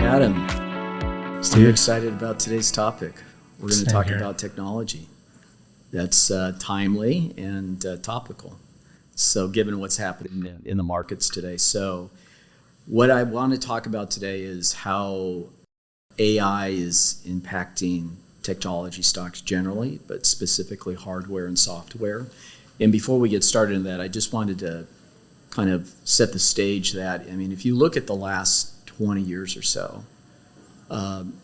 Adam, Steve? I'm excited about today's topic. We're going to talk about technology that's timely and topical. So given what's happening in the markets today. So what I want to talk about today is how AI is impacting technology stocks generally, but specifically hardware and software. And before we get started in that, I just wanted to kind of set the stage that, I mean, if you look at the last 20 years or so,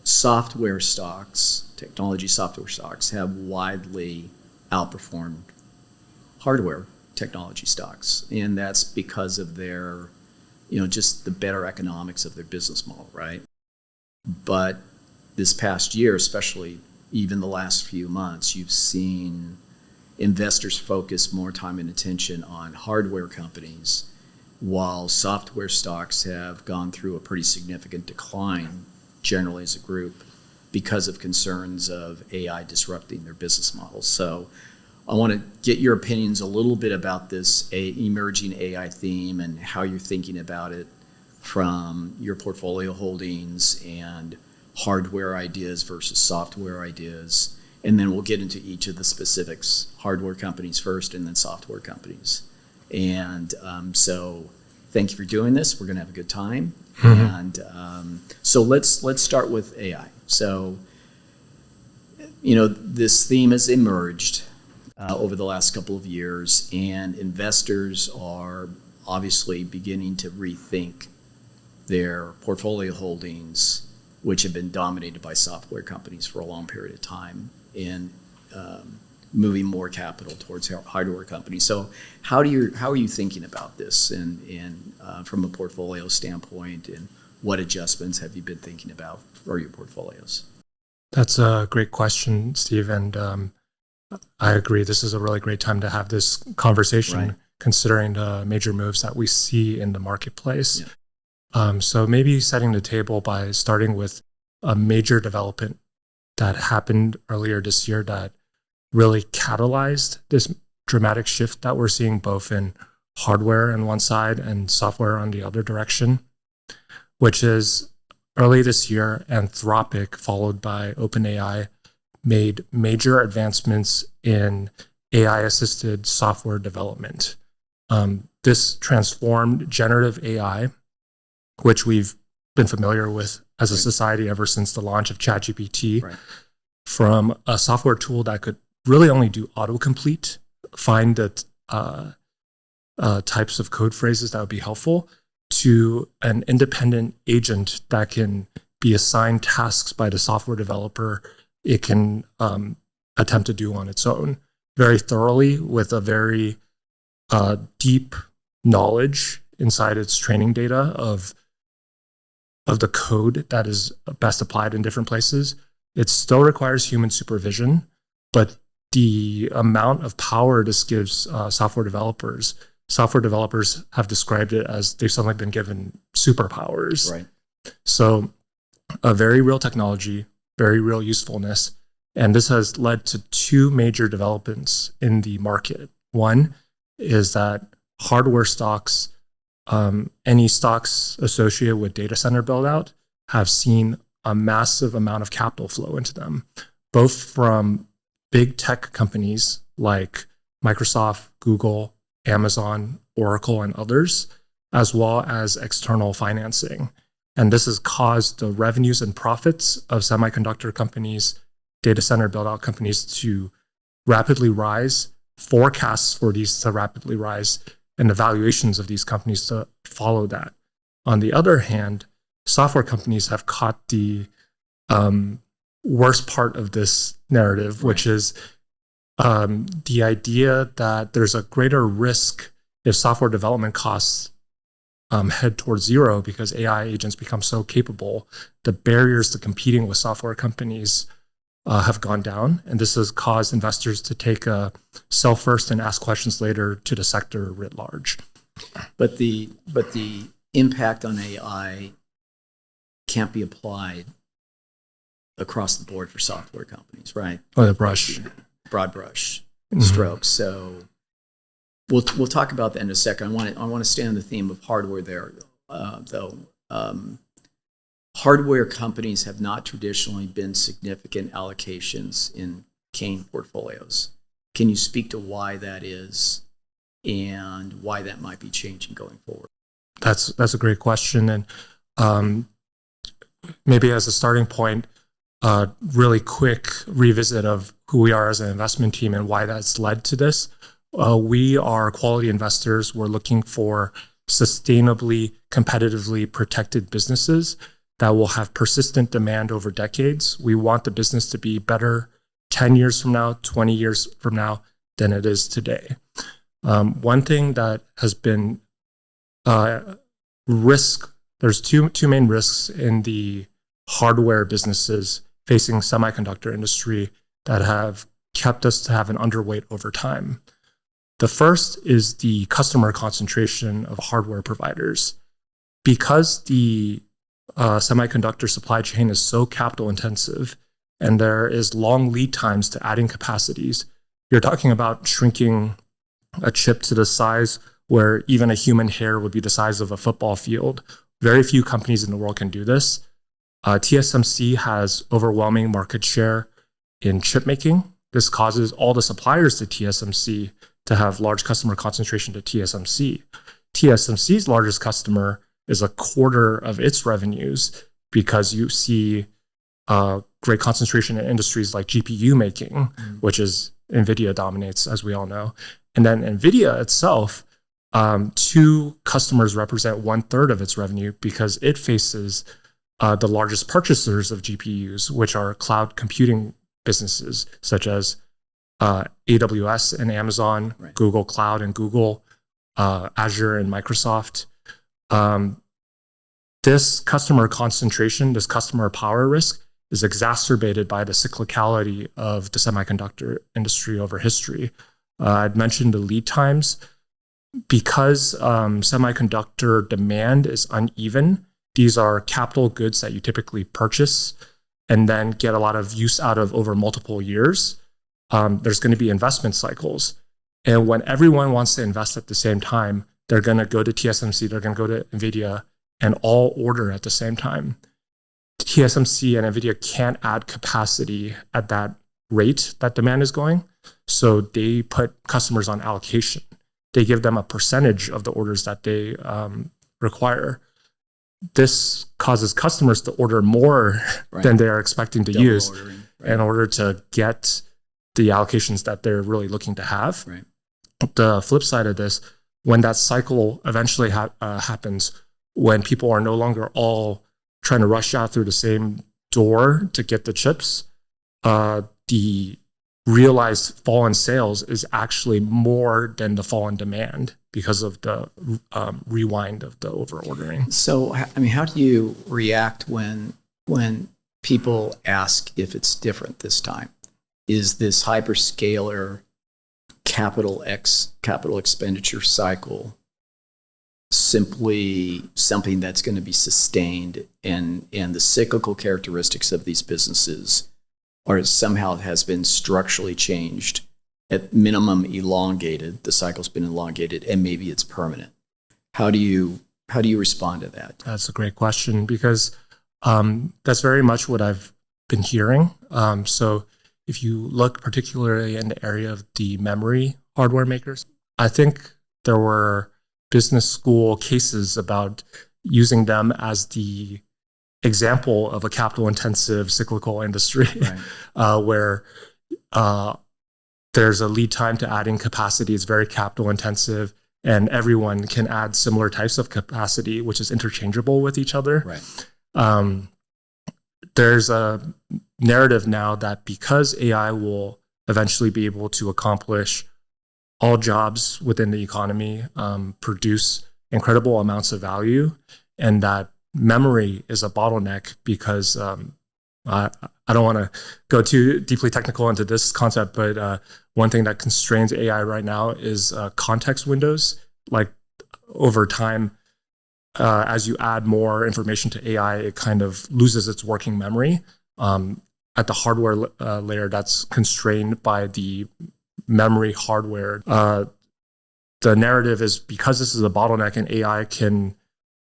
software stocks, technology software stocks have widely outperformed hardware technology stocks. And that's because of their, just the better economics of their business model, right? But this past year, especially even the last few months, you've seen investors focus more time and attention on hardware companies, while software stocks have gone through a pretty significant decline generally as a group because of concerns of AI disrupting their business models. So I want to get your opinions a little bit about this emerging AI theme and how you're thinking about it from your portfolio holdings and hardware ideas versus software ideas. And then we'll get into each of the specifics, hardware companies first and then software companies. And so thank you for doing this. We're going to have a good time. Mm-hmm. And so let's start with AI. So, this theme has emerged over the last couple of years, and investors are obviously beginning to rethink their portfolio holdings, which have been dominated by software companies for a long period of time, and moving more capital towards hardware companies. So how are you thinking about this and from a portfolio standpoint, and what adjustments have you been thinking about for your portfolios? That's a great question, Steve, and I agree. This is a really great time to have this conversation, right, considering the major moves that we see in the marketplace. Yeah. So maybe setting the table by starting with a major development that happened earlier this year that really catalyzed this dramatic shift that we're seeing both in hardware on one side and software on the other direction, which is early this year, Anthropic, followed by OpenAI, made major advancements in AI-assisted software development. This transformed generative AI, which we've been familiar with as a society ever since the launch of ChatGPT, right, from a software tool that could really only do autocomplete, find the types of code phrases that would be helpful, to an independent agent that can be assigned tasks by the software developer it can attempt to do on its own very thoroughly with a very deep knowledge inside its training data of the code that is best applied in different places. It still requires human supervision, but the amount of power this gives software developers have described it as they've suddenly been given superpowers. Right. So a very real technology, very real usefulness. And this has led to two major developments in the market. One is that hardware stocks, any stocks associated with data center build out, have seen a massive amount of capital flow into them, both from big tech companies like Microsoft, Google, Amazon, Oracle, and others, as well as external financing. And this has caused the revenues and profits of semiconductor companies, data center build-out companies to rapidly rise, forecasts for these to rapidly rise, and the valuations of these companies to follow that. On the other hand, software companies have caught the worst part of this narrative, which is the idea that there's a greater risk if software development costs head towards zero because AI agents become so capable. The barriers to competing with software companies have gone down, and this has caused investors to take a sell first and ask questions later to the sector writ large. But the impact on AI can't be applied across the board for software companies, right? Oh, the brush. Broad brush strokes. So we'll talk about that in a second. I want to stay on the theme of hardware there, though. hardware companies have not traditionally been significant allocations in Kane portfolios. Can you speak to why that is and why that might be changing going forward? That's a great question. And maybe as a starting point, really quick revisit of who we are as an investment team and why that's led to this. We are quality investors. We're looking for sustainably, competitively protected businesses that will have persistent demand over decades. We want the business to be better 10 years from now, 20 years from now than it is today. One thing that has been risk, there's two main risks in the hardware businesses facing semiconductor industry that have kept us to have an underweight over time. The first is the customer concentration of hardware providers. Because the semiconductor supply chain is so capital intensive and there is long lead times to adding capacities, you're talking about shrinking a chip to the size where even a human hair would be the size of a football field. Very few companies in the world can do this. TSMC has overwhelming market share in chip making. This causes all the suppliers to TSMC to have large customer concentration to TSMC. TSMC's largest customer is a quarter of its revenues because you see great concentration in industries like GPU making, which is NVIDIA dominates, as we all know. And then NVIDIA itself, two customers represent 1/3 of its revenue because it faces the largest purchasers of GPUs, which are cloud computing businesses such as AWS and Amazon, right, Google Cloud and Google, Azure and Microsoft. This customer concentration, this customer power risk is exacerbated by the cyclicality of the semiconductor industry over history. I'd mentioned the lead times. Because semiconductor demand is uneven, these are capital goods that you typically purchase and then get a lot of use out of over multiple years. There's going to be investment cycles. And when everyone wants to invest at the same time, they're going to go to TSMC, they're going to go to NVIDIA and all order at the same time. TSMC and NVIDIA can't add capacity at that rate that demand is going. So they put customers on allocation. They give them a percentage of the orders that they require. This causes customers to order more than they are expecting to use in order to get the allocations that they're really looking to have. Right. The flip side of this, when that cycle eventually happens, when people are no longer all trying to rush out through the same door to get the chips, the realized fall in sales is actually more than the fall in demand because of the rewind of the over-ordering. So, I mean, how do you react when people ask if it's different this time? Is this hyperscaler capital expenditure cycle simply something that's going to be sustained, and the cyclical characteristics of these businesses or somehow has been structurally changed, at minimum elongated, the cycle's been elongated, and maybe it's permanent? How do you respond to that? That's a great question because that's very much what I've been hearing. So if you look particularly in the area of the memory hardware makers, I think there were business school cases about using them as the example of a capital intensive cyclical industry, right, where there's a lead time to adding capacity. It's very capital intensive and everyone can add similar types of capacity, which is interchangeable with each other. Right. There's a narrative now that because AI will eventually be able to accomplish all jobs within the economy, produce incredible amounts of value, and that memory is a bottleneck because I don't want to go too deeply technical into this concept, but one thing that constrains AI right now is context windows. Like over time, as you add more information to AI, it kind of loses its working memory. At the hardware layer, that's constrained by the memory hardware. The narrative is because this is a bottleneck and AI can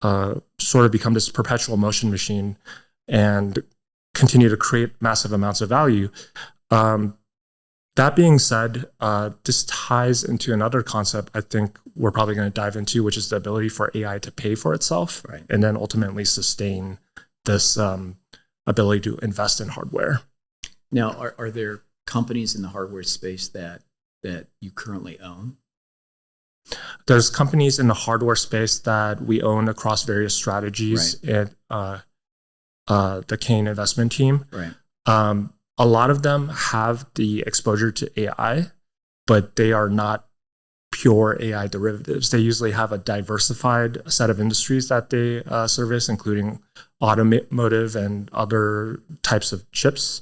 sort of become this perpetual motion machine and continue to create massive amounts of value. That being said, this ties into another concept I think we're probably going to dive into, which is the ability for AI to pay for itself, Right. and then ultimately sustain this ability to invest in hardware. Now, are there companies in the hardware space that you currently own? There's companies in the hardware space that we own across various strategies at the Kane investment team. Right. A lot of them have the exposure to AI, but they are not pure AI derivatives. They usually have a diversified set of industries that they service, including automotive and other types of chips.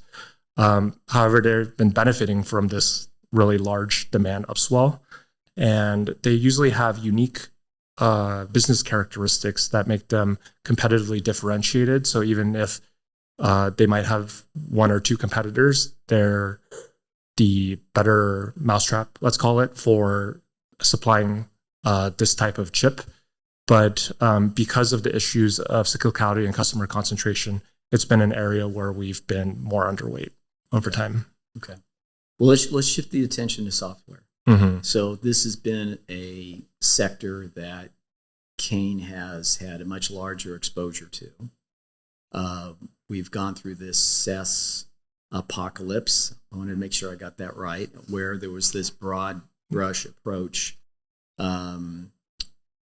However, they've been benefiting from this really large demand upswell, and they usually have unique business characteristics that make them competitively differentiated. So even if they might have one or two competitors, they're the better mousetrap, let's call it, for supplying this type of chip. But because of the issues of cyclicality and customer concentration, it's been an area where we've been more underweight over time. Okay. Well, let's shift the attention to software. Mm-hmm. So this has been a sector that Kane has had a much larger exposure to. We've gone through this SaaS apocalypse. I wanted to make sure I got that right, where there was this broad brush approach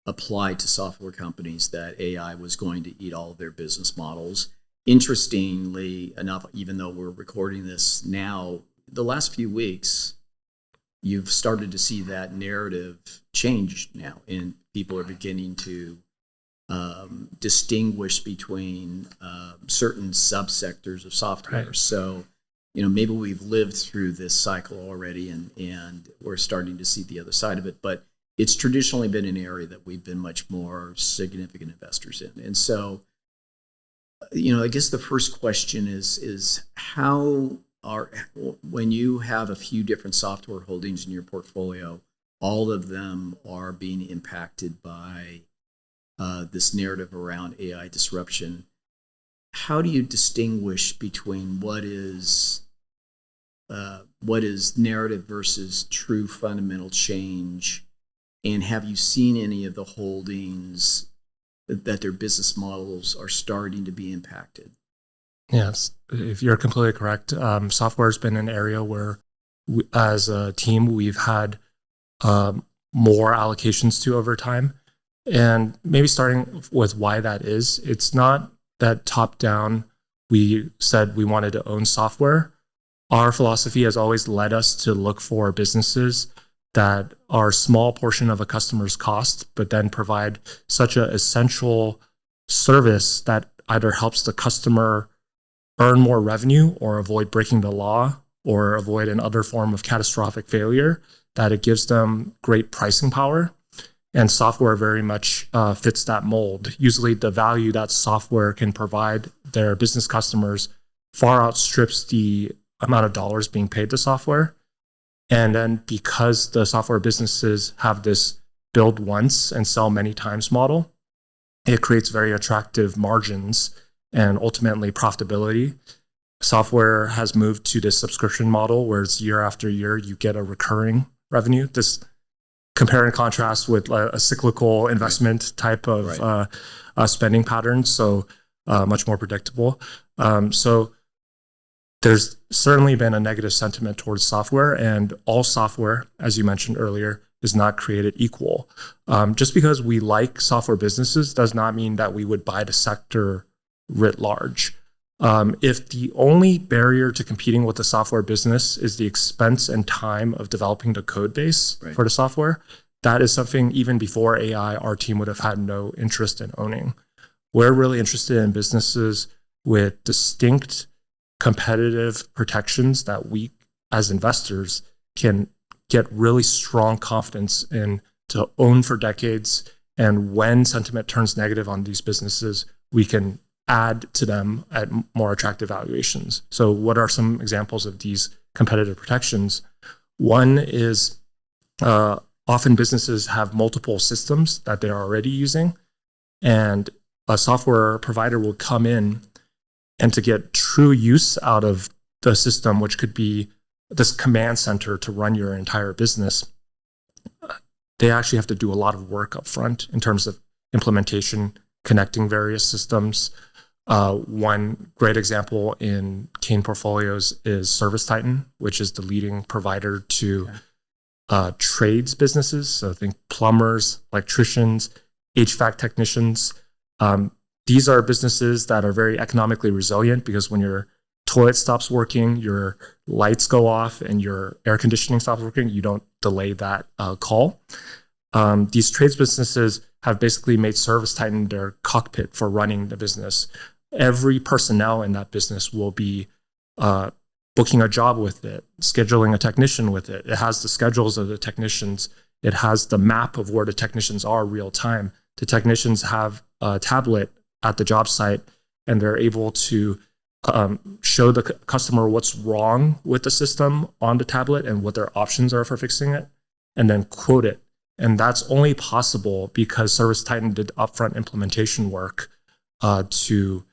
applied to software companies that AI was going to eat all of their business models. Interestingly enough, even though we're recording this now, the last few weeks, you've started to see that narrative change now, and people are beginning to distinguish between certain subsectors of software. Right. So, maybe we've lived through this cycle already, and we're starting to see the other side of it. But it's traditionally been an area that we've been much more significant investors in. And so, I guess the first question is how when you have a few different software holdings in your portfolio, all of them are being impacted by this narrative around AI disruption. How do you distinguish between what is narrative versus true fundamental change? And have you seen any of the holdings that their business models are starting to be impacted? Yes, if you're completely correct. Software has been an area where, as a team, we've had more allocations to over time. And maybe starting with why that is, it's not that top down we said we wanted to own software. Our philosophy has always led us to look for businesses that are a small portion of a customer's cost, but then provide such an essential service that either helps the customer earn more revenue or avoid breaking the law or avoid another form of catastrophic failure, that it gives them great pricing power. And software very much fits that mold. Usually the value that software can provide their business customers far outstrips the amount of dollars being paid to software. And then because the software businesses have this build once and sell many times model, it creates very attractive margins and ultimately profitability. Software has moved to this subscription model where it's year after year, you get a recurring revenue. This compare and contrast with a cyclical investment type of spending pattern. So much more predictable. So there's certainly been a negative sentiment towards software, and all software, as you mentioned earlier, is not created equal. Just because we like software businesses does not mean that we would buy the sector writ large. If the only barrier to competing with the software business is the expense and time of developing the code base for the software, that is something even before AI, our team would have had no interest in owning. We're really interested in businesses with distinct competitive protections that we as investors can get really strong confidence in to own for decades. And when sentiment turns negative on these businesses, we can add to them at more attractive valuations. So what are some examples of these competitive protections? One is often businesses have multiple systems that they're already using. And a software provider will come in, and to get true use out of the system, which could be this command center to run your entire business, they actually have to do a lot of work up front in terms of implementation, connecting various systems. One great example in Kane Portfolios is ServiceTitan, which is the leading provider to trades businesses. So think plumbers, electricians, HVAC technicians. These are businesses that are very economically resilient because when your toilet stops working, your lights go off, and your air conditioning stops working, you don't delay that call. These trades businesses have basically made ServiceTitan their cockpit for running the business. Every personnel in that business will be booking a job with it, scheduling a technician with it. It has the schedules of the technicians. It has the map of where the technicians are real time. The technicians have a tablet at the job site, and they're able to show the customer what's wrong with the system on the tablet and what their options are for fixing it, and then quote it. And that's only possible because ServiceTitan did upfront implementation work to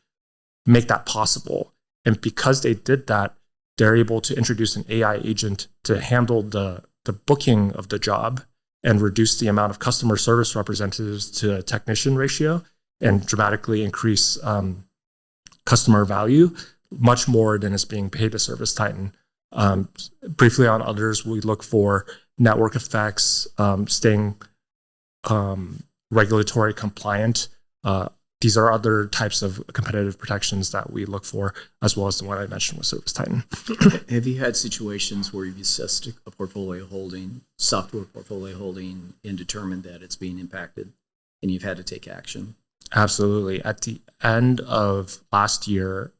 make that possible. And because they did that, they're able to introduce an AI agent to handle the booking of the job and reduce the amount of customer service representatives to technician ratio and dramatically increase customer value much more than is being paid to ServiceTitan. Briefly on others, we look for network effects, staying regulatory compliant. These are other types of competitive protections that we look for, as well as the one I mentioned with ServiceTitan. Have you had situations where you've assessed a portfolio holding, software portfolio holding, and determined that it's being impacted and you've had to take action? Absolutely. At the end of last year,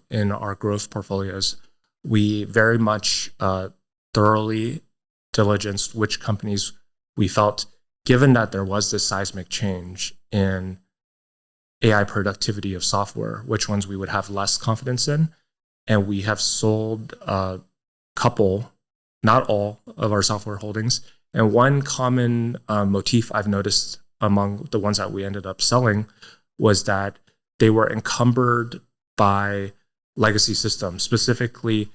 in our growth portfolios, we very much thoroughly diligenced which companies we felt, given that there was this seismic change in AI productivity of software, which ones we would have less confidence in. And we have sold a couple, not all, of our software holdings. And one common motif I've noticed among the ones that we ended up selling was that they were encumbered by legacy systems. Specifically,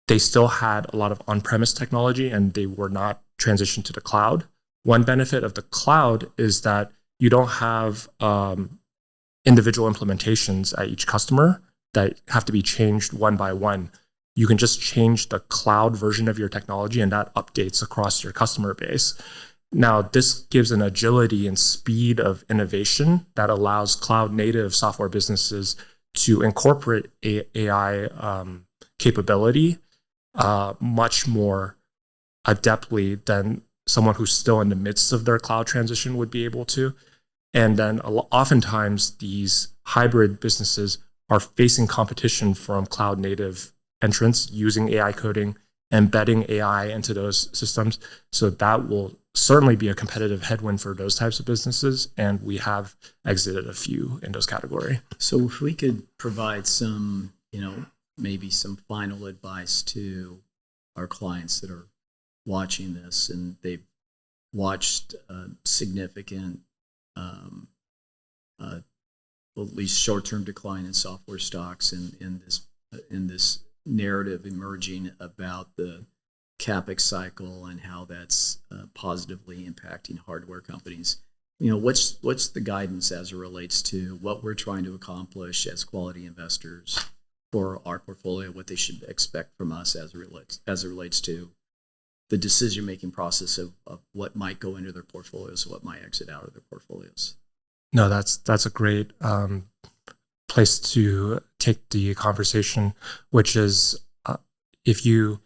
they still had a lot of on-premise technology and they were not transitioned to the cloud. One benefit of the cloud is that you don't have individual implementations at each customer that have to be changed one by one. You can just change the cloud version of your technology and that updates across your customer base. Now, this gives an agility and speed of innovation that allows cloud native software businesses to incorporate AI capability much more adeptly than someone who's still in the midst of their cloud transition would be able to. And then oftentimes these hybrid businesses are facing competition from cloud native entrants using AI coding, embedding AI into those systems. So that will certainly be a competitive headwind for those types of businesses. And we have exited a few in those category. So if we could provide some, maybe some final advice to our clients that are watching this and they've watched significant at least short-term decline in software stocks and in this narrative emerging about the CapEx cycle and how that's positively impacting hardware companies. What's the guidance as it relates to what we're trying to accomplish as quality investors for our portfolio, what they should expect from us as it relates to the decision-making process of what might go into their portfolios, what might exit out of their portfolios? No, that's a great place to take the conversation, which is if you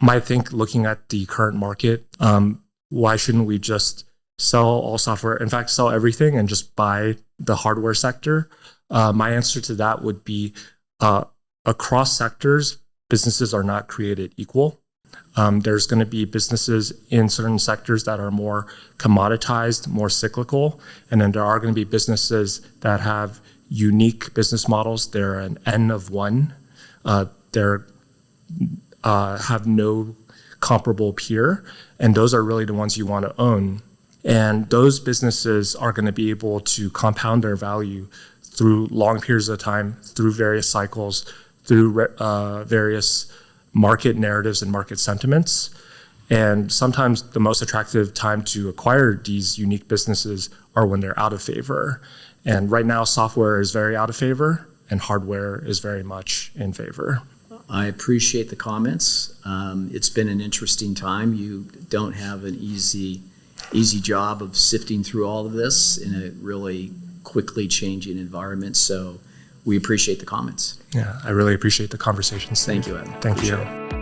might think looking at the current market, why shouldn't we just sell all software? In fact, sell everything and just buy the hardware sector? My answer to that would be across sectors, businesses are not created equal. There's going to be businesses in certain sectors that are more commoditized, more cyclical, and then there are going to be businesses that have unique business models. They're an N of one. They're have no comparable peer, and those are really the ones you want to own. And those businesses are going to be able to compound their value through long periods of time, through various cycles, through various market narratives and market sentiments. And sometimes the most attractive time to acquire these unique businesses are when they're out of favor. And right now, software is very out of favor and hardware is very much in favor. I appreciate the comments. It's been an interesting time. You don't have an easy job of sifting through all of this in a really quickly changing environment. So we appreciate the comments. Yeah, I really appreciate the conversations. Thank you, Ed. Thank Appreciate you. it.